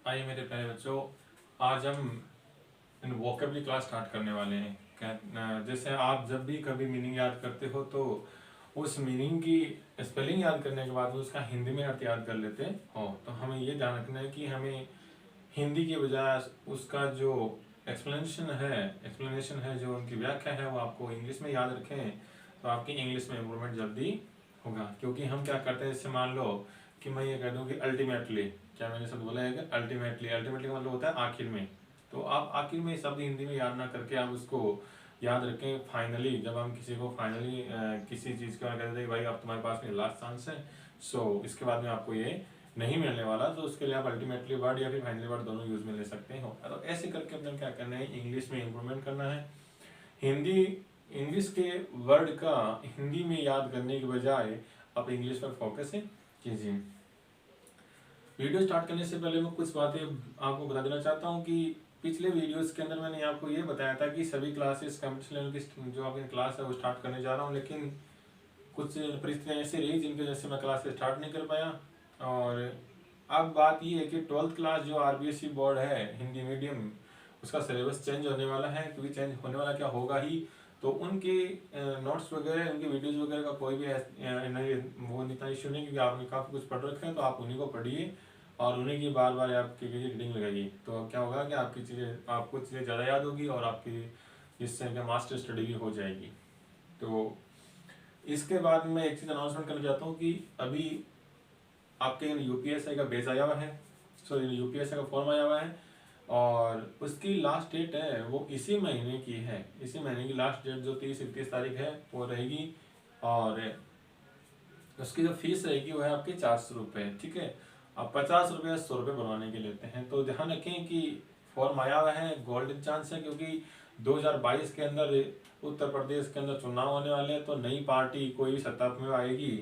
आइए मेरे प्यारे बच्चों, आज हम वोकेबलरी क्लास स्टार्ट करने वाले हैं। जैसे आप जब भी कभी मीनिंग याद करते हो तो उस मीनिंग की स्पेलिंग याद करने के बाद उसका हिंदी में अर्थ याद कर लेते हो। तो हमें ये ध्यान रखना है कि हमें हिंदी के बजाय उसका जो एक्सप्लेनेशन है, जो उनकी व्याख्या है, वो आपको इंग्लिश में याद रखें तो आपकी इंग्लिश में इम्प्रूवमेंट जल्दी होगा। क्योंकि हम क्या करते हैं, जैसे मान लो कि मैं ये कह दूँ कि अल्टीमेटली, क्या मैंने शब्द बोला है कि अल्टीमेटली अल्टीमेटली मतलब होता है आखिर में। तो आप आखिर में शब्द हिंदी में याद ना करके आप उसको याद रखें फाइनली। जब हम किसी को फाइनली किसी चीज़ के बारे में कहते हैं कि भाई अब तुम्हारे पास में लास्ट चांस है, सो इसके बाद में आपको ये नहीं मिलने वाला, तो उसके लिए आप अल्टीमेटली वर्ड या फिर फाइनली वर्ड दोनों यूज में ले सकते हो। तो ऐसे करके अपने क्या करना है, इंग्लिश में इम्प्रूवमेंट करना है। हिंदी इंग्लिश के वर्ड का हिंदी में याद करने के बजाय आप इंग्लिश पर फोकस कीजिए। वीडियो स्टार्ट करने से पहले मैं कुछ बातें आपको बता देना चाहता हूँ कि पिछले वीडियोस के अंदर मैंने आपको ये बताया था कि सभी क्लासेस कंप्यूटर लेवल की जो आपकी क्लास है वो स्टार्ट करने जा रहा हूँ, लेकिन कुछ परिस्थितियाँ ऐसी रही जिनकी वजह से मैं क्लास स्टार्ट नहीं कर पाया। और अब बात ये है कि 12th क्लास जो आरबीएसई बोर्ड है हिंदी मीडियम, उसका सिलेबस चेंज होने वाला है। क्योंकि चेंज होने वाला क्या होगा ही, तो उनके नोट्स वगैरह, उनके वीडियोज़ वगैरह का कोई भी वो इतना इशू नहीं, क्योंकि आपने काफ़ी कुछ पढ़ रखे हैं। तो आप उन्हीं को पढ़िए और उन्हीं की बार बार आपकी रीडिंग लगाइए। तो क्या होगा कि आपको चीज़ें ज़्यादा याद होगी और आपकी जिससे क्या मास्टर स्टडी भी हो जाएगी। तो इसके बाद मैं एक चीज़ अनाउंसमेंट करना चाहता हूँ कि अभी आपके यूपीएससी का बेस आया हुआ है, सॉरी यूपीएससी का फॉर्म आया हुआ है और उसकी लास्ट डेट है वो इसी महीने की है। इसी महीने की लास्ट डेट जो 30-31 तारीख है वो रहेगी। और उसकी जो फीस रहेगी वो है आपकी 400 रुपये। ठीक है, आप 50 रुपये या 100 रुपये बनवाने के लेते हैं। तो ध्यान रखें कि फॉर्म आया हुआ है, गोल्डन चांस है, क्योंकि 2022 के अंदर उत्तर प्रदेश के अंदर चुनाव होने वाले हैं। तो नई पार्टी कोई भी सत्ता में आएगी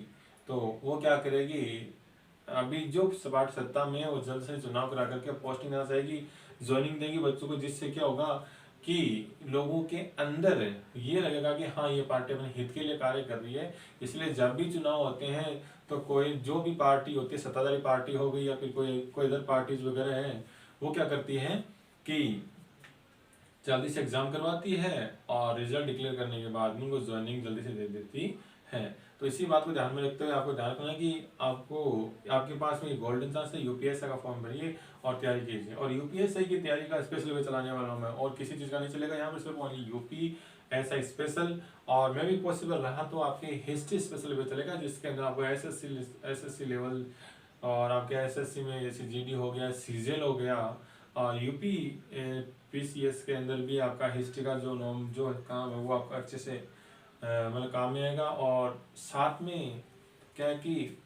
तो वो क्या करेगी, अभी जो पार्टी सत्ता में है वो जल्द से चुनाव करा करके पोस्टिंग आ जाएगी, ज्वाइनिंग देगी बच्चों को, जिससे क्या होगा कि लोगों के अंदर ये लगेगा कि हाँ ये पार्टी अपने हित के लिए कार्य कर रही है। इसलिए जब भी चुनाव होते हैं तो कोई जो भी पार्टी होती है, सत्ताधारी पार्टी हो गई या फिर कोई कोई इधर पार्टीज वगैरह हैं, वो क्या करती हैं कि जल्दी से एग्जाम करवाती है और रिजल्ट डिक्लेयर करने के बाद उनको ज्वाइनिंग जल्दी से दे देती है। तो इसी बात को ध्यान में रखते हुए आपको ध्यान रखना है कि आपके पास में गोल्डन चांस है, यूपीएससी का फॉर्म भरिए और तैयारी कीजिए। और यूपीएससी की तैयारी का स्पेशल वे चलाने वाला हूँ मैं, और किसी चीज़ का नहीं चलेगा यहाँ पर, सिर्फ ओनली यूपीएससी स्पेशल। और मैं भी पॉसिबल रहा तो आपकी हिस्ट्री स्पेशल वे चलेगा, जिसके अंदर आपको एसएससी लेवल और आपके एसएससी में जैसे जीडी हो गया, सीजेल हो गया, और यूपी पीसीएस के अंदर भी आपका हिस्ट्री का जो काम है वो आपका अच्छे से मतलब काम में आएगा। और साथ में क्या है कि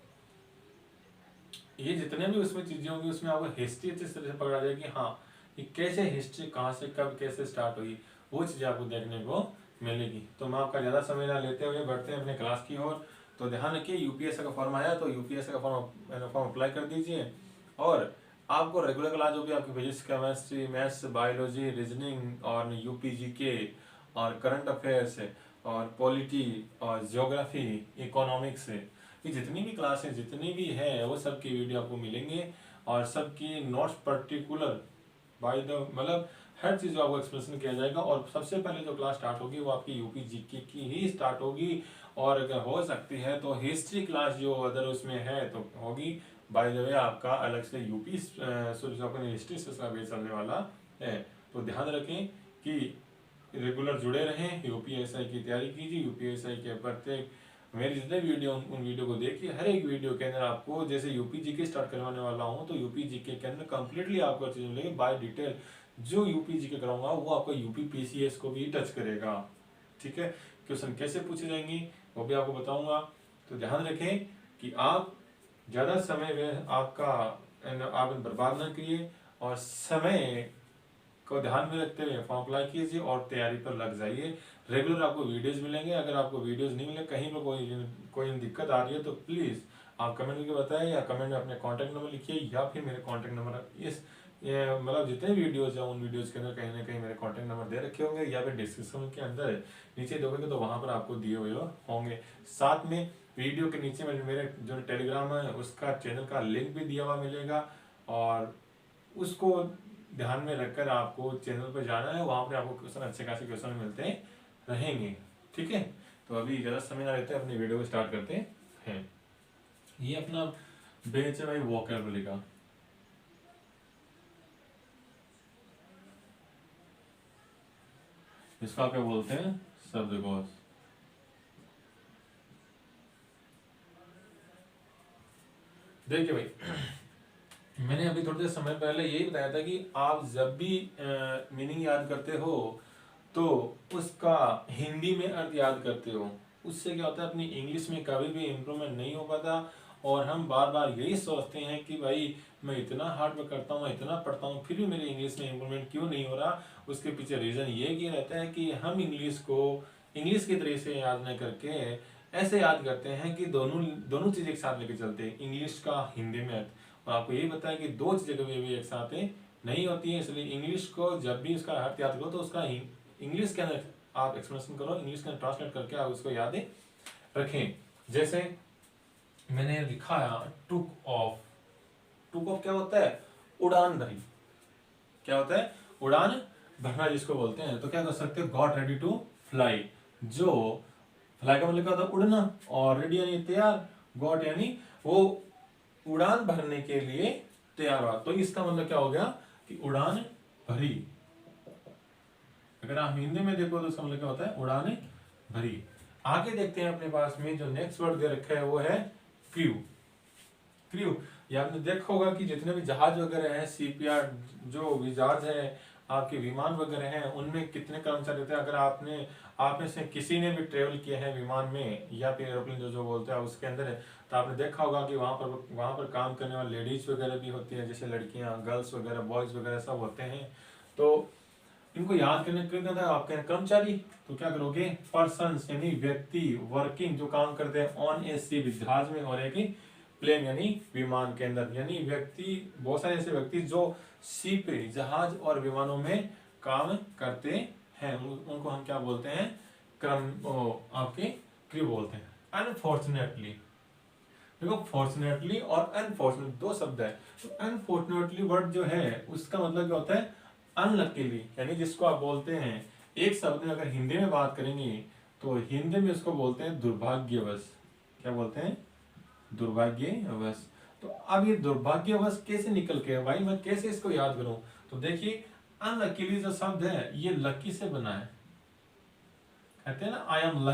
ये जितने भी उसमें चीज़ें होंगी उसमें आपको हिस्ट्री अच्छे तरह से पकड़ा जाएगी। हाँ, कि कैसे हिस्ट्री कहाँ से कब कैसे स्टार्ट हुई, वो चीज़ें आपको देखने को मिलेगी। तो मैं आपका ज़्यादा समय ना लेते हुए बढ़ते हैं अपने क्लास की ओर। तो ध्यान रखिए, यूपीएससी का फॉर्म आया तो यूपीएससी का फॉर्म अप्लाई कर दीजिए। और आपको रेगुलर क्लास जो भी आपकी physics, chemistry, maths, biology, reasoning और यूपीजीके और करंट अफेयर्स और पॉलिटी और ज्योग्राफी, इकोनॉमिक्स, ये जितनी भी क्लासें जितनी भी है वो सब की वीडियो आपको मिलेंगे। और सबकी नोट्स पर्टिकुलर बाय द मतलब हर चीज़ को आपको एक्सप्लेनेशन किया जाएगा। और सबसे पहले जो क्लास स्टार्ट होगी वो आपकी यूपी जीके की ही स्टार्ट होगी। और अगर हो सकती है तो हिस्ट्री क्लास जो अदर उसमें है तो होगी। बाय द वे आपका अलग से यूपी हिस्ट्री से बेस चलने वाला है। तो ध्यान रखें कि रेगुलर जुड़े रहें, यूपीएससी की तैयारी कीजिए। यूपीएससी के प्रत्येक मेरे जितने वीडियो उन वीडियो को देखिए। हर एक वीडियो के अंदर आपको जैसे यूपी जीके स्टार्ट करवाने वाला हूँ तो यूपी जीके के अंदर कंप्लीटली आपको चीज़ मिलेगी बाय डिटेल। जो यूपी जीके कराऊंगा वो आपको यूपी पीसीएस को भी टच करेगा। ठीक है, क्वेश्चन कैसे पूछे जाएंगे वो भी आपको बताऊंगा। तो ध्यान रखें कि आप ज़्यादा समय आप बर्बाद ना कीजिए और समय को ध्यान में रखते हुए फॉर्म अप्लाई कीजिए और तैयारी पर लग जाइए। रेगुलर आपको वीडियोस मिलेंगे। अगर आपको वीडियोस नहीं मिले, कहीं पर कोई दिक्कत आ रही है तो प्लीज़ आप कमेंट करके बताएं, या कमेंट में अपने कॉन्टैक्ट नंबर लिखिए, या फिर मेरे कॉन्टैक्ट नंबर मतलब जितने वीडियोस हैं उन वीडियोस के अंदर कहीं ना कहीं मेरे कॉन्टैक्ट नंबर दे रखे होंगे, या फिर डिस्क्रिप्शन के अंदर नीचे देखोगे तो वहाँ पर आपको दिए हुए होंगे। साथ में वीडियो के नीचे मेरे जो टेलीग्राम है उसका चैनल का लिंक भी दिया हुआ मिलेगा। और उसको ध्यान में रखकर आपको चैनल पर जाना है, वहां पर आपको क्वेश्चन अच्छे खासे क्वेश्चन मिलते रहेंगे। ठीक है, तो अभी ज़्यादा समय ना लेते हैं, अपनी वीडियो को स्टार्ट करते हैं। ये अपना बेच है भाई वोकैबुलरी का। इसका क्या बोलते हैं, शब्दकोश। देखिए भाई, मैंने अभी थोड़ी देर समय पहले यही बताया था कि आप जब भी मीनिंग याद करते हो तो उसका हिंदी में अर्थ याद करते हो। उससे क्या होता है, अपनी इंग्लिश में कभी भी इम्प्रूवमेंट नहीं हो पाता। और हम बार बार यही सोचते हैं कि भाई मैं इतना हार्ड वर्क करता हूँ, मैं इतना पढ़ता हूँ, फिर भी मेरी इंग्लिश में इम्प्रूवमेंट क्यों नहीं हो रहा। उसके पीछे रीज़न ये कि रहता है कि हम इंग्लिश को इंग्लिश की तरह से याद नहीं करके ऐसे याद करते हैं कि दोनों दोनों चीज़ एक साथ लेके चलते हैं, इंग्लिश का हिंदी में अर्थ। और आपको यही बताया कि दो चीज़ें कभी भी एक साथ नहीं होती है। इसलिए इंग्लिश को जब भी उसका अर्थ याद करो तो उसका इंग्लिश के अंदर आप एक्सप्लेनेशन करो, इंग्लिश के अंदर ट्रांसलेट करके आप उसको याद रखें। जैसे मैंने लिखा है टुक ऑफ। टुक ऑफ क्या होता है, उड़ान भरी। क्या होता है, उड़ान भरना जिसको बोलते हैं। तो क्या कर सकते हो, गॉट रेडी टू फ्लाई। जो फ्लाई का मतलब क्या होता है, उड़ना, और रेडी यानी तैयार, गॉट यानी वो उड़ान भरने के लिए तैयार हुआ। तो इसका मतलब क्या हो गया कि उड़ान भरी। अगर आप हिंदी में देखो तो इसका मतलब क्या होता है, उड़ान भरी। आगे देखते हैं अपने पास में जो नेक्स्ट वर्ड दे रखा है वो है क्रू। क्रू, ये आपने देखा होगा कि जितने भी जहाज वगैरह हैं, सीपीआर जो भी जहाज है, आपके विमान वगैरह हैं, उनमें कितने कर्मचारी होते हैं। अगर आप में से किसी ने भी ट्रेवल किया है विमान में या फिर एरोप्लेन जो बोलते हैं उसके अंदर है, तो आपने देखा होगा कि वहाँ पर काम करने वाली लेडीज वगैरह भी होती है, जैसे लड़कियाँ, गर्ल्स वगैरह, बॉयज वगैरह सब होते हैं। तो इनको याद करने के लिए आपके कर्मचारी। तो क्या करोगे, पर्सन यानी व्यक्ति, वर्किंग जो काम करते हैं ऑन ए शिप जहाज में, और एक प्लेन यानी विमान के अंदर। यानी व्यक्ति, बहुत सारे ऐसे व्यक्ति जो शिप जहाज और विमानों में काम करते हैं, उनको हम क्या बोलते हैं, आपके क्रू बोलते हैं। अनफॉर्चुनेटली, देखो फॉर्चुनेटली और अनफॉर्चुनेट दो शब्द है। तो अनफॉर्चुनेटली वर्ड जो है उसका मतलब क्या होता है, अनलकीली, यानी जिसको आप बोलते हैं एक शब्द में अगर हिंदी में बात करेंगे तो हिंदी में उसको बोलते हैं दुर्भाग्यवश। क्या बोलते हैं, दुर्भाग्यवश। तो अब ये दुर्भाग्यवश कैसे निकल के भाई, मैं कैसे इसको याद करूं। तो देखिए, अनलकीली जो शब्द है ये लकी से बना है। कहते हैं ना, आई एम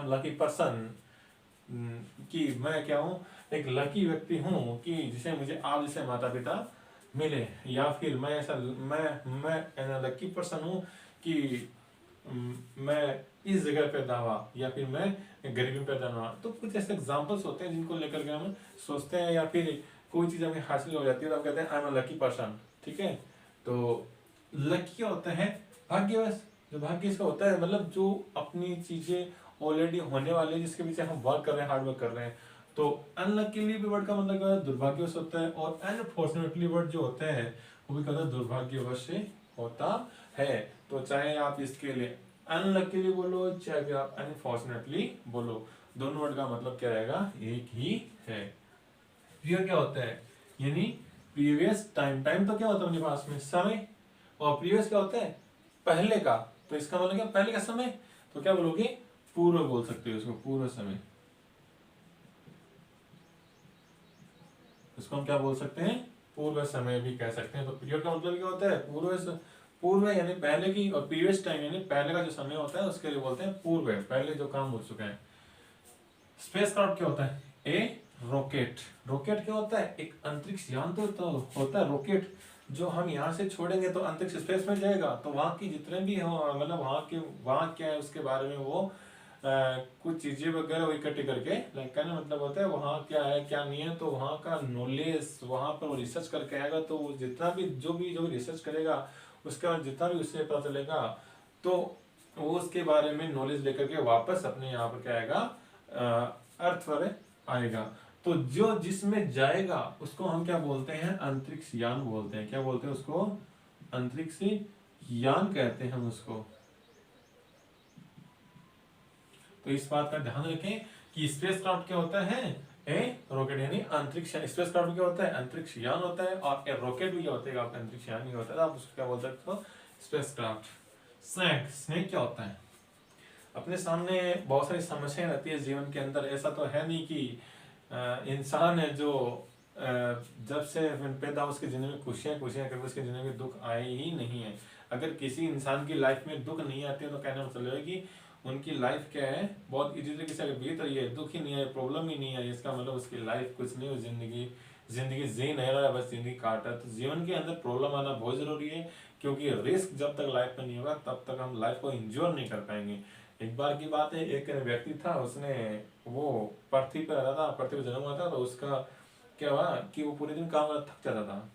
लकी पर्सन, कि मैं क्या हूँ, एक लकी व्यक्ति हूँ कि जिसे मुझे आप जैसे माता पिता मिले। या फिर मैं ऐसा मैं लकी पर्सन हूँ कि मैं इस जगह पैदा हुआ, या फिर मैं गरीबी में पैदा हुआ। तो कुछ ऐसे एग्जांपल्स होते हैं जिनको लेकर के हम सोचते हैं, या फिर कोई चीज़ हमें हासिल हो जाती है तो हम कहते हैं I am a lucky person. ठीक है, तो लकी होता है भाग्यवश। जो भाग्य इसका होता है मतलब जो अपनी चीजें ऑलरेडी होने वाली है, जिसके पीछे हम वर्क कर रहे हैं, हार्ड वर्क कर रहे हैं। तो अनलकीली भी वर्ड का मतलब क्या है, दुर्भाग्यवश होता है। और अनफॉर्चुनेटली वर्ड जो होता है वो भी कहता है दुर्भाग्यवश से होता है। तो चाहे आप इसके लिए अनलकीली बोलो, चाहे आप अनफॉर्चुनेटली बोलो, दोनों वर्ड का मतलब क्या रहेगा, एक ही है। प्रियर क्या होता है, यानी प्रीवियस टाइम। टाइम तो क्या होता है अपने पास में, समय। और प्रीवियस क्या होता है, पहले का। तो इसका मतलब क्या, पहले का समय। तो क्या बोलोगे, पूर्व बोल सकते हो उसको, पूर्व समय। इसको हम क्या बोल सकते हैं, पूर्व समय भी कह सकते हैं। तो पीरियड का मतलब क्या होता है, पूर्व यानी पहले की, और प्रीवियस टाइम यानी पहले का जो समय होता है उसके लिए बोलते हैं पूर्व, पहले जो काम हो चुका है। स्पेस क्राफ्ट क्या होता है, ए रॉकेट। रॉकेट क्या होता है, एक अंतरिक्ष यान तो होता है रॉकेट, जो हम यहाँ से छोड़ेंगे तो अंतरिक्ष स्पेस में जाएगा। तो वहाँ की जितने भी हो, मतलब वहाँ क्या है उसके बारे में वो कुछ चीजें वगैरह वो इकट्ठी करके, लाइक कहने मतलब होता है वहाँ क्या है क्या नहीं है, तो वहाँ का नॉलेज वहाँ पर वो रिसर्च करके आएगा। तो वो जितना भी जो भी रिसर्च करेगा उसके बाद जितना भी उससे पता चलेगा, तो वो उसके बारे में नॉलेज लेकर के वापस अपने यहाँ पर क्या आएगा, अर्थ पर आएगा। तो जो जिसमें जाएगा उसको हम क्या बोलते हैं, अंतरिक्ष यान बोलते हैं। क्या बोलते हैं उसको, अंतरिक्ष यान कहते हैं हम उसको। तो इस बात का ध्यान रखें कि स्पेस क्राफ्ट क्या होता है, ए रॉकेट यानी अंतरिक्ष, स्पेस क्राफ्ट क्या होता है, अंतरिक्ष यान होता है, और ए रॉकेट भी क्या होता है, आपका अंतरिक्ष यान ही होता है, आप उसको क्या बोल सकते हो, स्पेस क्राफ्ट। स्नेक, स्नेक क्या होता है, अपने सामने बहुत सारी समस्याएं रहती है जीवन के अंदर। ऐसा तो है नहीं कि इंसान है जो जब से पैदा हो उसकी जिंदगी में खुशियां खुशियां कभी उसकी जिंदगी में दुख आए ही नहीं है। अगर किसी इंसान की लाइफ में दुख नहीं आते तो कहना मतलब है कि उनकी लाइफ क्या है, बहुत इजी तरीके से बीत रही है, दुख ही नहीं है, प्रॉब्लम ही नहीं है, इसका मतलब उसकी लाइफ कुछ नहीं, जिंदगी जिंदगी जी नहीं रहा है, बस जिंदगी काटा। तो जीवन के अंदर प्रॉब्लम आना बहुत जरूरी है, क्योंकि रिस्क जब तक लाइफ में नहीं होगा तब तक हम लाइफ को एंजॉय नहीं कर पाएंगे। एक बार की बात है, एक व्यक्ति था, उसने वो पृथ्वी पर रहता था, पृथ्वी पर जन्म हुआ था, तो उसका क्या हुआ कि वो पूरे दिन काम करता थक जाता था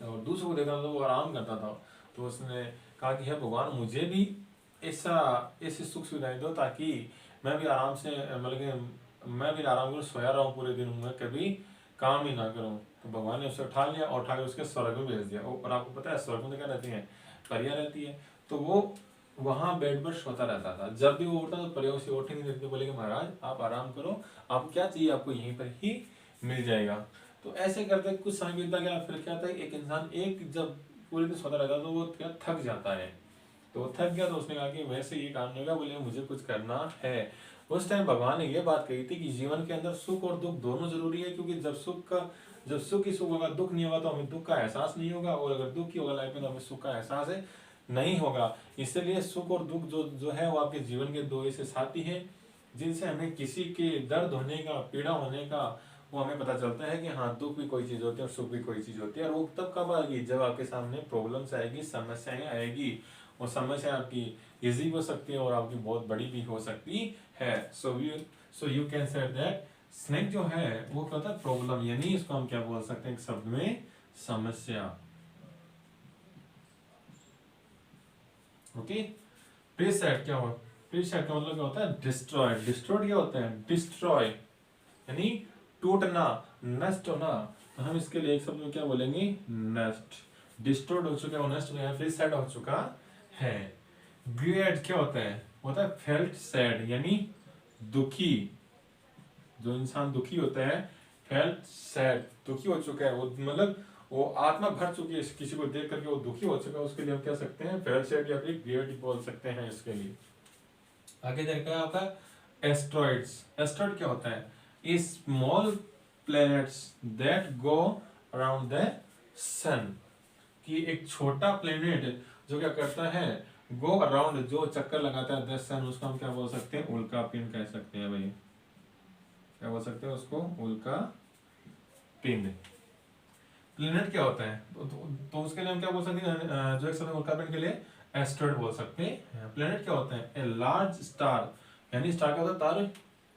और दूसरों को देखता था तो वो आराम करता था। तो उसने कहा कि हे भगवान, मुझे भी ऐसा ऐसी सुख सुविधाएं दो ताकि मैं भी आराम से, मतलब कि मैं भी आराम करूँ, सोया रहूँ पूरे दिन, मैं कभी काम ही ना करूँ। तो भगवान ने उसे उठा लिया और उठा के उसके स्वर्ग में भेज दिया। और आपको पता है स्वर्ग में क्या रहती है, परियां रहती है। तो वो वहां बेड पर सोता रहता था, जब भी वो उठता तो परियों से उठ ही नहीं देते, बोले कि महाराज आप आराम करो, आपको क्या चाहिए आपको यहीं पर ही मिल जाएगा। तो ऐसे करते कुछ समय बीतता गया, फिर क्या था, एक इंसान एक जब पूरे दिन सोता रहता तो वो क्या थक जाता है। तो वो थक गया तो उसने कहा कि वैसे ये काम नहीं होगा, बोले मुझे कुछ करना है। उस टाइम भगवान ने ये बात कही थी कि जीवन के अंदर सुख और दुख दोनों जरूरी है, क्योंकि जब सुख ही सुख होगा, दुख नहीं होगा तो हमें दुख का एहसास नहीं होगा, और अगर दुख ही होगा लाइफ में तो हमें सुख का एहसास है नहीं होगा। इसलिए सुख और दुख जो जो है वो आपके जीवन के दो ऐसे साथी हैं जिनसे हमें किसी के दर्द होने का, पीड़ा होने का, वो हमें पता चलता है कि हाँ दुख भी कोई चीज होती है और सुख भी कोई चीज होती है। और वो तब कब आएगी, जब आपके सामने प्रॉब्लम्स आएगी, समस्याएं आएगी। और समस्या आपकी इजी हो सकती है और आपकी बहुत बड़ी भी हो सकती है। So you can say that snake जो है वो क्या होता है, प्रॉब्लम, यानी इसको हम क्या बोल सकते हैं एक शब्द में, समस्या। ओके। प्रीसेट क्या होता है, प्रीसेट का मतलब क्या होता है, डिस्ट्रॉय। डिस्ट्रॉय क्या होता है, डिस्ट्रॉय यानी टूटना, नष्ट होना। तो हम इसके लिए एक शब्द में क्या बोलेंगे, नष्ट। डिस्ट्रॉयड हो चुका है, नष्ट हो गया, प्रीसेट हो चुका है। ग्रेड क्या होता है, होता है फेल्ट सैड, यानी दुखी। जो इंसान दुखी होता है, फेल्ट सैड, दुखी हो चुका है, वो मतलब वो आत्मा भर चुकी है, किसी को देख करके वो दुखी हो चुका है, उसके लिए हम क्या सकते हैं, फेल्ट सैड या फिर ग्रेड बोल सकते हैं इसके लिए। आगे देखा आपका एस्ट्रॉइड्स। एस्ट्रॉइड क्या होता है, small planets that go around the sun. कि एक छोटा प्लेनेट जो क्या करता है, गो अराउंड, जो चक्कर लगाता है द सन, उसको हम क्या बोल सकते हैं, उल्का पिंड कह सकते हैं भाई। क्या बोल सकते हैं उसको, उल्का पिंड। प्लेनेट क्या होता है, तो उसके लिए हम क्या बोल सकते हैं, जो एक समय उल्का पिंड के लिए एस्ट्रॉइड बोल सकते हैं। प्लेनेट क्या होता है, ए लार्ज स्टार, यानी स्टार क्या होता है, तारे,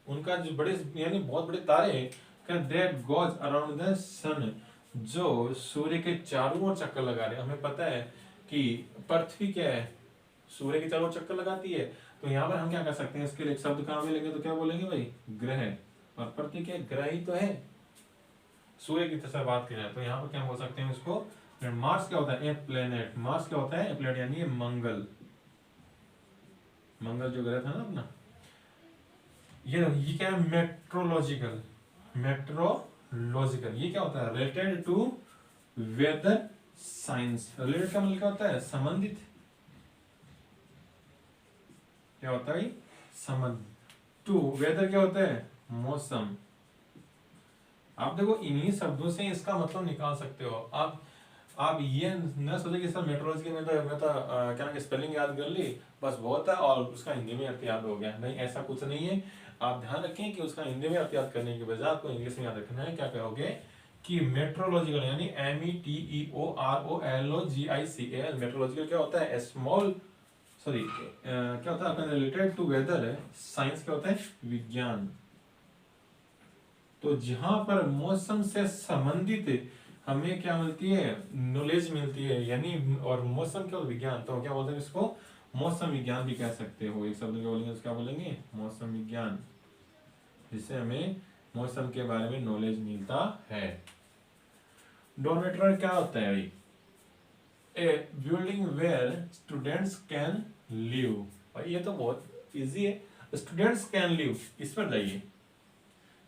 उनका जो बड़े यानी बहुत बड़े तारे दैट गोज अराउंड द सन, जो सूर्य के चारों ओर चक्कर लगा रहे हैं। हमें पता है कि पृथ्वी क्या है, सूर्य के चारों ओर चक्कर लगाती है। तो यहाँ पर हम क्या कर सकते हैं, इसके लिए एक शब्द कहाँ मिलेंगे, तो क्या बोलेंगे भाई, ग्रह। और पृथ्वी क्या ग्रह ही तो है, सूर्य की तरह बात की जाए तो यहाँ पर क्या बोल सकते हैं इसको। मार्स क्या होता है, ए प्लेनेट। मार्स क्या होता है, ए प्लेनेट यानी मंगल। मंगल जो ग्रह था ना अपना, ये क्या है, मेट्रोलॉजिकल। मेट्रोलॉजिकल ये क्या होता है, related to weather science. Related का मतलब क्या होता है, संबंधित। क्या होता है, संबंध। टू वेदर क्या होता है, मौसम। आप देखो इन्हीं शब्दों से इसका मतलब निकाल सकते हो। आप ये न सोचे कि सर मेट्रोलॉजी में तो क्या ना स्पेलिंग याद कर ली बस बहुत है और उसका हिंदी में अर्थ याद हो गया, नहीं ऐसा कुछ नहीं है। आप ध्यान रखें कि उसका हिंदी में अर्थ याद करने के बजाय आपको इंग्लिश में याद रखना है। क्या कहोगे कि मेट्रोलॉजिकल यानी METEOROLOGICAL। मेट्रोलॉजिकल क्या होता है, स्मॉल सॉरी क्या होता है आपका रिलेटेड टू वेदर है। साइंस क्या होता है, विज्ञान। तो जहां पर मौसम से संबंधित हमें क्या मिलती है, नॉलेज मिलती है, यानी और मौसम क्या विज्ञान, तो क्या बोलते हैं इसको, मौसम विज्ञान भी कह सकते हो। एक शब्द में बोलेंगे क्या बोलेंगे, मौसम विज्ञान, जिससे हमें मौसम के बारे में नॉलेज मिलता है। डॉर्मेटरी क्या होता है भाई, a building where students can live. भाई ये तो बहुत इजी है, स्टूडेंट्स कैन लिव, इस पर जाइए।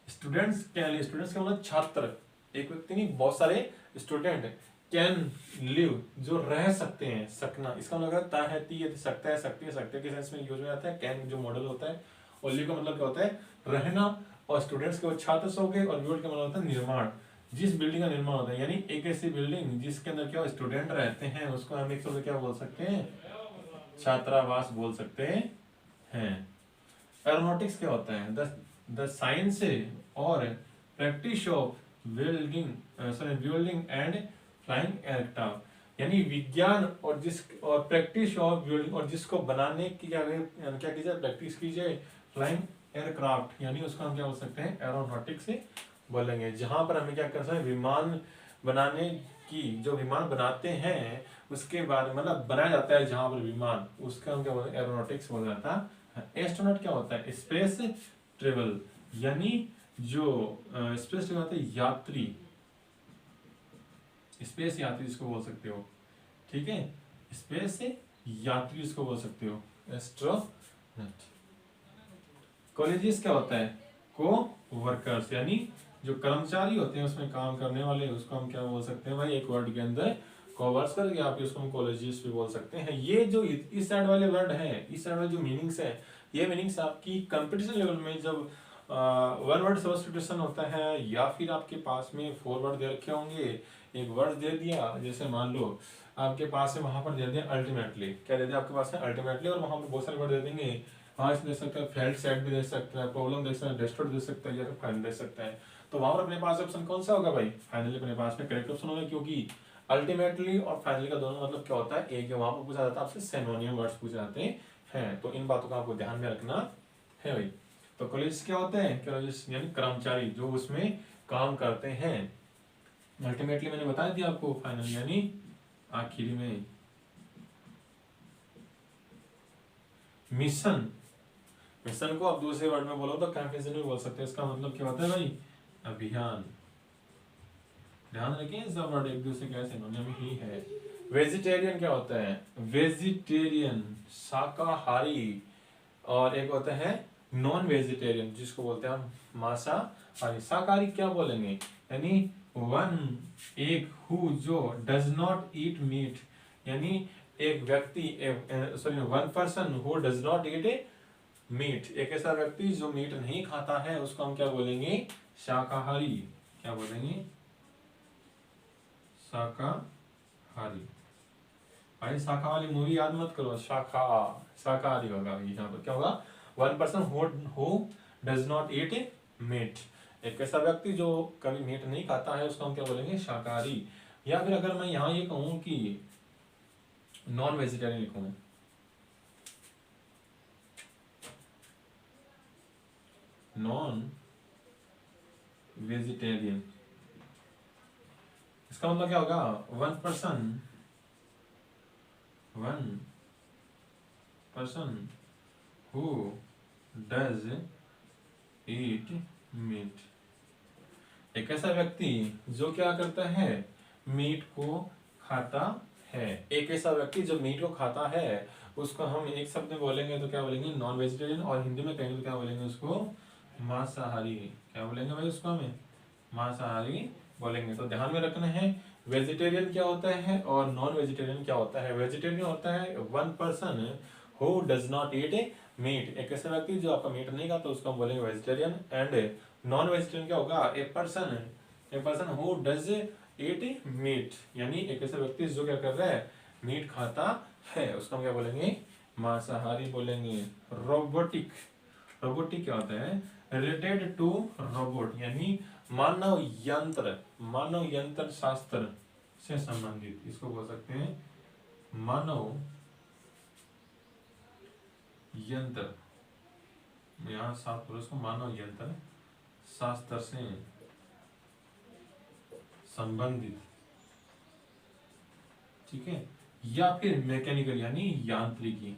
स्टूडेंट्स का मतलब छात्र, एक व्यक्ति नहीं बहुत सारे स्टूडेंट कैन लिव जो रह सकते हैं, सकना, इसका मतलब ता है, ती है, सकता है, सकती है, सकते के सेंस में यूज में आता है। कैन जो मॉडल होता है, और लिव का मतलब क्या होता है रहना, और स्टूडेंट्स के वो छात्र हो गए, और बिल्ड का मतलब होता है निर्माण, जिस बिल्डिंग का निर्माण होता है, यानी एक ऐसी बिल्डिंग जिसके अंदर क्या स्टूडेंट रहते हैं उसको हम एक शब्द क्या बोल सकते हैं, छात्रावास बोल सकते हैं। एरोनॉटिक्स क्या होता है, द साइंस और practice of building and flying aircraft, यानी विज्ञान और प्रैक्टिस ऑफ बिल्डिंग, और जिसको बनाने की क्या कीजिए, प्रैक्टिस कीजिए फ्लाइंग एयरक्राफ्ट, यानी उसको हम क्या बोल सकते हैं, एरोनॉटिक्स से बोलेंगे। जहां पर हमें क्या कर सकते हैं, विमान बनाने की, जो विमान बनाते हैं उसके बाद मतलब बनाया जाता है जहां पर विमान, उसका हम क्या बोलते हैं, एरोनॉटिक्स बोला जाता है। एस्ट्रोनॉट क्या होता है, स्पेस ट्रेवल, यानी जो स्पेस ट्रेवल होता है यात्री, स्पेस यात्री जिसको बोल सकते हो, ठीक है, स्पेस यात्री जिसको बोल सकते हो, एस्ट्रोनॉट। कॉलेजिस क्या होता है, को वर्कर्स, यानी जो कर्मचारी होते हैं उसमें काम करने वाले, उसको हम क्या बोल सकते हैं भाई, एक वर्ड के अंदर कवर्स करके आप उसको हम कॉलेजिस भी बोल सकते हैं। ये जो इस साइड वाले वर्ड है, इस साइड वाले जो मीनिंग्स है, ये मीनिंग्स आपकी कंपटीशन लेवल में जब वन वर्ड सब्स्टिट्यूशन होता है, या फिर आपके पास में 4 वर्ड दे रखे होंगे, एक वर्ड दे दिया, जैसे मान लो आपके पास है वहां पर दे दिया अल्टीमेटली, क्या दे दिया आपके पास है अल्टीमेटली, और वहां पर बहुत सारे वर्ड दे देंगे, वहां से दे सकता है फेल्ट सेट भी दे सकता है, प्रॉब्लम दे सकता है, डिस्ट्रॉय दे सकता है, या फिर फाइनल दे सकता है। तो वहां पर अपने पास ऑप्शन कौन सा होगा भाई, फाइनली अपने पास में करेक्ट ऑप्शन होगा, क्योंकि अल्टीमेटली और फाइनली का दोनों मतलब क्या होता है, एक है, वहां पर पूछा जाता है आपसे सिनोनिम वर्ड्स पूछे जाते हैं। तो इन बातों का आपको ध्यान में रखना है भाई। तो कॉलेज क्या होते हैं, कॉलेज यानी कर्मचारी जो उसमें काम करते हैं। अल्टीमेटली मैंने बता दिया आपको, फाइनल यानी आखिरी में। मिशन, मिशन को आप दूसरे वर्ड में बोलो तो कैंपेन भी बोल सकते हैं, इसका मतलब क्या होता है भाई, अभियान। ध्यान रखिए सब वर्ड एक दूसरे के सिनोनिम ही है। वेजिटेरियन क्या होता है, वेजिटेरियन शाकाहारी, और एक होता है नॉन वेजिटेरियन जिसको बोलते हैं हम मांसाहारी। शाकाहारी क्या बोलेंगे, यानी वन, एक हु जो डज नॉट ईट मीट, यानी एक व्यक्ति, sorry one person who does not eat meat, एक ऐसा व्यक्ति जो मीट नहीं खाता है उसको हम क्या बोलेंगे, शाकाहारी। क्या बोलेंगे, शाकाहारी। भाई शाखा वाली मूवी याद मत करो, शाकाहारी होगा यहाँ पर, क्या होगा, one person who does not eat meat, एक ऐसा व्यक्ति जो कभी मीट नहीं खाता है उसको हम क्या बोलेंगे, शाकाहारी। या फिर अगर मैं यहाँ ये कहूँ कि नॉन वेजिटेरियन लिखूँ, नॉन वेजिटेरियन, इसका मतलब क्या होगा, one person who does eat meat, एक ऐसा व्यक्ति जो क्या करता है, मीट को खाता है। एक ऐसा व्यक्ति जो मीट को खाता है उसको हम एक शब्द में बोलेंगे तो क्या बोलेंगे, नॉन वेजिटेरियन, और हिंदी में कहेंगे तो क्या बोलेंगे उसको, मांसाहारी। क्या बोलेंगे भाई उसको, हमें मांसाहारी बोलेंगे। तो ध्यान में रखना है वेजिटेरियन क्या होता है और नॉन वेजिटेरियन क्या होता है। वेजिटेरियन होता है one person who does not eat meat, एक ऐसा व्यक्ति जो आपका मीट नहीं खाता उसको हम बोलेंगे वेजिटेरियन। एंड नॉन वेजिटेरियन क्या होगा, a person who does eat meat, यानी एक ऐसा व्यक्ति जो क्या कर रहा है, मीट खाता है, उसको हम क्या बोलेंगे, मांसाहारी बोलेंगे। रोबोटिक, रोबोटिक क्या होता है, रिलेटेड टू रोबोट, यानी मानव यंत्र शास्त्र से संबंधित, इसको बोल सकते हैं मानव यंत्र, यहाँ सात पुरुष को मानव यंत्र शास्त्र से संबंधित, ठीक है। या फिर मैकेनिकल यानी यांत्रिकी,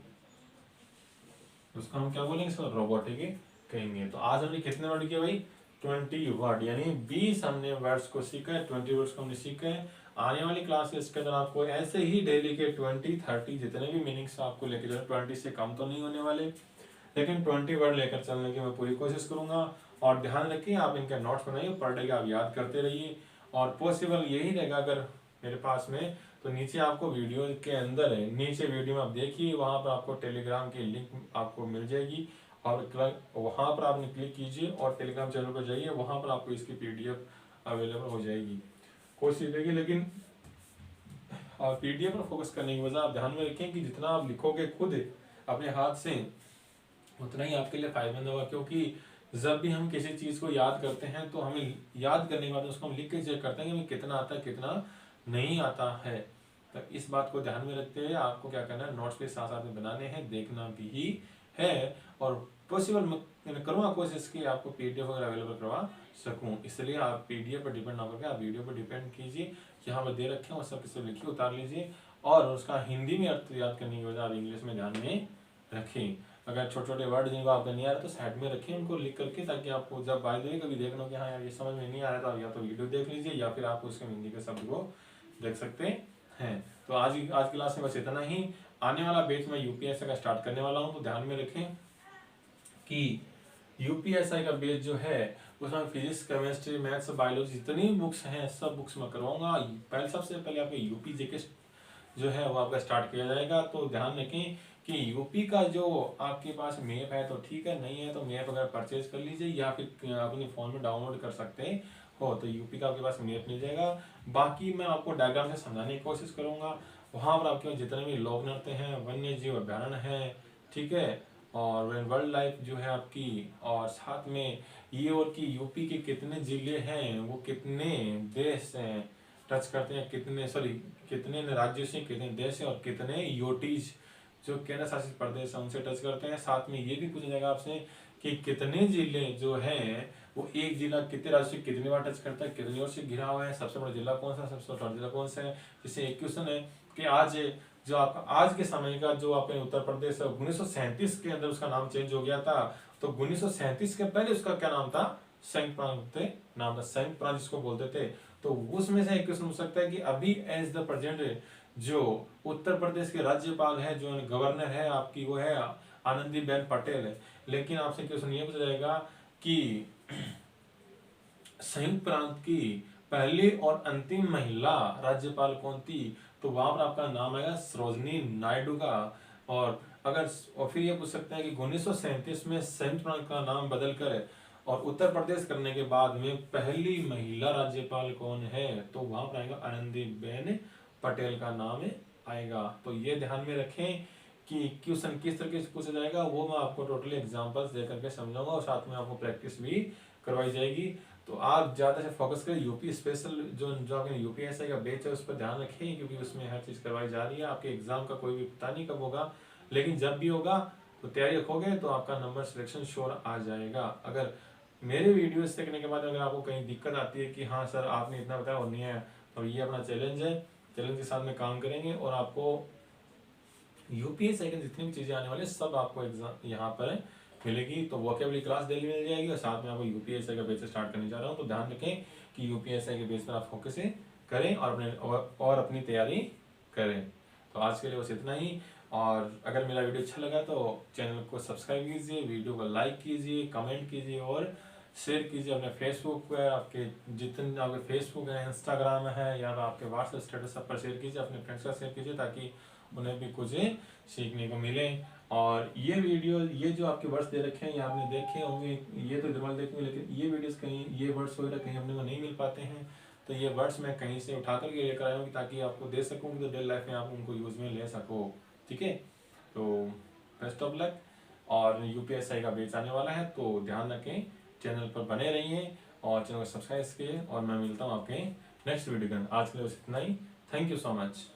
उसको हम क्या बोलेंगे, इसको रोबोटिक कहेंगे। तो आज हमने कितने वर्ड किए भाई, 20 वर्ड, यानी 20 हमने वर्ड्स को सीखा है, 20 वर्ड्स को हमने सीखा है। आने वाली क्लासेस के अंदर आपको ऐसे ही डेली के 20-30 जितने भी मीनिंग्स आपको लेके जाए, 20 से कम तो नहीं होने वाले, लेकिन 20 वर्ड लेकर चलने की मैं पूरी कोशिश करूंगा। और ध्यान रखिए आप इनके नोट्स बनाइए, पर डे का आप याद करते रहिए। और पॉसिबल यही रहेगा अगर मेरे पास में, तो नीचे आपको वीडियो के अंदर है, नीचे वीडियो में आप देखिए, वहाँ पर आपको टेलीग्राम की लिंक आपको मिल जाएगी और वहाँ पर आपने क्लिक कीजिए और टेलीग्राम चैनल पर जाइए, वहाँ पर आपको इसकी PDF अवेलेबल हो जाएगी। कोशिश रहेगी, लेकिन PDF पर फोकस करने की वजह आप ध्यान में रखें कि जितना आप लिखोगे खुद अपने हाथ से, उतना ही आपके लिए फायदेमंद होगा। क्योंकि जब भी हम किसी चीज़ को याद करते हैं तो हमें याद करने के बाद उसको हम लिख के चेक करते हैं कि हमें कितना आता है कितना नहीं आता है। तो इस बात को ध्यान में रखते हुए आपको क्या करना है, नोट्स के साथ साथ में बनाने हैं, देखना भी है। और पॉसिबल मैं करूँगा कोशिश कि आपको PDF वगैरह अवेलेबल करवा सकूँ, इसलिए आप PDF पर डिपेंड ना करके आप वीडियो पर डिपेंड कीजिए। यहाँ पर दे रखे हैं, सब किसी लिखिए, उतार लीजिए और उसका हिंदी में अर्थ याद करने की वजह आप इंग्लिश में ध्यान में रखें। अगर छोटे छोटे वर्ड जिनको आपको नहीं आ रहा तो साइड में रखें उनको लिख करके, ताकि आपको जब बाय द वे कभी देखना हो कि हाँ यार ये समझ में नहीं आ रहा, तो आप या तो वीडियो देख लीजिए या फिर आप उसके हिंदी के शब्द को देख सकते हैं। तो आज क्लास में बस इतना ही। आने वाला बैच में UPSI का स्टार्ट करने वाला हूँ, तो ध्यान में रखें कि UPSI का बैच जो है उसमें फिजिक्स, केमिस्ट्री, मैथ्स, बायोलॉजी जितनी बुक्स हैं सब बुक्स मैं करवाऊंगा। सबसे पहले आपको UP GK जो है वो आपका स्टार्ट किया जाएगा। तो ध्यान रखें कि UP का जो आपके पास मैप है तो ठीक है, नहीं है तो मैप अगर परचेज कर लीजिए या फिर अपने फ़ोन में डाउनलोड कर सकते हो, तो UP का आपके पास मैप मिल जाएगा। बाकी मैं आपको डायग्राम से समझाने की कोशिश करूँगा। वहाँ पर आपके जितने भी लोक नृत्य हैं, वन्य जीव अभ्यारण्य है, ठीक है, और वर्ल्ड लाइफ जो है आपकी, और साथ में ये और कि UP के कितने जिले हैं, वो कितने देश हैं टच करते हैं, कितने राज्यों से, कितने देश से, और कितने यूटीज जो केंद्र शासित प्रदेश है उनसे टच करते हैं। साथ में ये भी पूछा जाएगा आपसे कि कितने जिले जो हैं वो एक जिला कितने राज्य से कितनी बार टच करता है, कितनी ओर से घिरा हुआ है, सबसे बड़ा जिला कौन सा है, सबसे छोटा जिला कौन सा है। जैसे एक क्वेश्चन है कि आज जो आपका आज के समय का जो आपके उत्तर प्रदेश है 1937 के अंदर उसका नाम चेंज हो गया था। तो 1937 के पहले उसका क्या नाम था, संयुक्त प्रांत नाम था, संयुक्त प्रांत जिसको बोलते थे। तो उसमें से एक क्वेश्चन हो सकता है कि अभी एज द प्रेजेंट जो उत्तर प्रदेश के राज्यपाल है, जो गवर्नर है आपकी, वो है आनंदीबेन पटेल है। लेकिन आपसे क्वेश्चन ये पूछा जाएगा कि संयुक्त प्रांत की पहली और अंतिम महिला राज्यपाल कौन थी, तो वहां पर आपका नाम आएगा सरोजनी नायडू का। और फिर ये पूछ सकते हैं कि 1937 में संयुक्त प्रांत का नाम बदल कर और उत्तर प्रदेश करने के बाद में पहली महिला राज्यपाल कौन है, तो वहां पर आएगा आनंदीबेन पटेल का नाम आएगा। तो ये ध्यान में रखें कि क्वेश्चन किस तरीके से पूछा जाएगा, वो मैं आपको टोटली एग्जांपल्स दे करके समझाऊंगा और साथ में आपको प्रैक्टिस भी करवाई जाएगी। तो आप ज़्यादा से फोकस करें UP स्पेशल जो आपके UPSI का बैच है उस पर ध्यान रखें, क्योंकि उसमें हर चीज़ करवाई जा रही है। आपके एग्जाम का कोई भी पता नहीं कब होगा, लेकिन जब भी होगा तो तैयारी रखोगे तो आपका नंबर सिलेक्शन श्योर आ जाएगा। अगर मेरे वीडियोस देखने के बाद अगर आपको कहीं दिक्कत आती है कि हाँ सर आपने इतना बताया और नहीं है, तो ये अपना चैलेंज है, चैलेंज के साथ में काम करेंगे और आपको UPSI की जितनी भी चीज़ें आने वाली सब आपको एग्जाम यहाँ पर मिलेगी। तो वोकेबलरी क्लास डेली मिल जाएगी और साथ में आपको UPSI का बेस स्टार्ट करने जा रहा हूँ। तो ध्यान रखें कि UPSI के बेस पर आप फोकस करें और अपनी तैयारी करें। तो आज के लिए बस इतना ही। और अगर मेरा वीडियो अच्छा लगा तो चैनल को सब्सक्राइब कीजिए, वीडियो को लाइक कीजिए, कमेंट कीजिए और शेयर कीजिए अपने फेसबुक पर, आपके जितने आपके फेसबुक है, इंस्टाग्राम है या आपके व्हाट्सएप स्टेटस सब पर शेयर कीजिए, अपने फ्रेंड्स का शेयर कीजिए ताकि उन्हें भी कुछ सीखने को मिले। और ये वीडियो, ये जो आपके वर्ड्स दे रखे हैं ये आपने देखे होंगे, ये तो इधर देखेंगे, लेकिन ये वीडियोस कहीं ये वर्ड्स वगैरह कहीं अपने को नहीं मिल पाते हैं। तो ये वर्ड्स मैं कहीं से उठा करके लेकर आया हूँ ताकि आपको दे सकूँ, तो डेली लाइफ में आप उनको यूज़ में ले सको। ठीक है, तो बेस्ट ऑफ लक। और UPSI का बैच आने वाला है तो ध्यान रखें, चैनल पर बने रहिए और चैनल को सब्सक्राइब कीजिए। और मैं मिलता हूँ आपके नेक्स्ट वीडियो के। आज के लिए बस इतना ही। Thank you so much.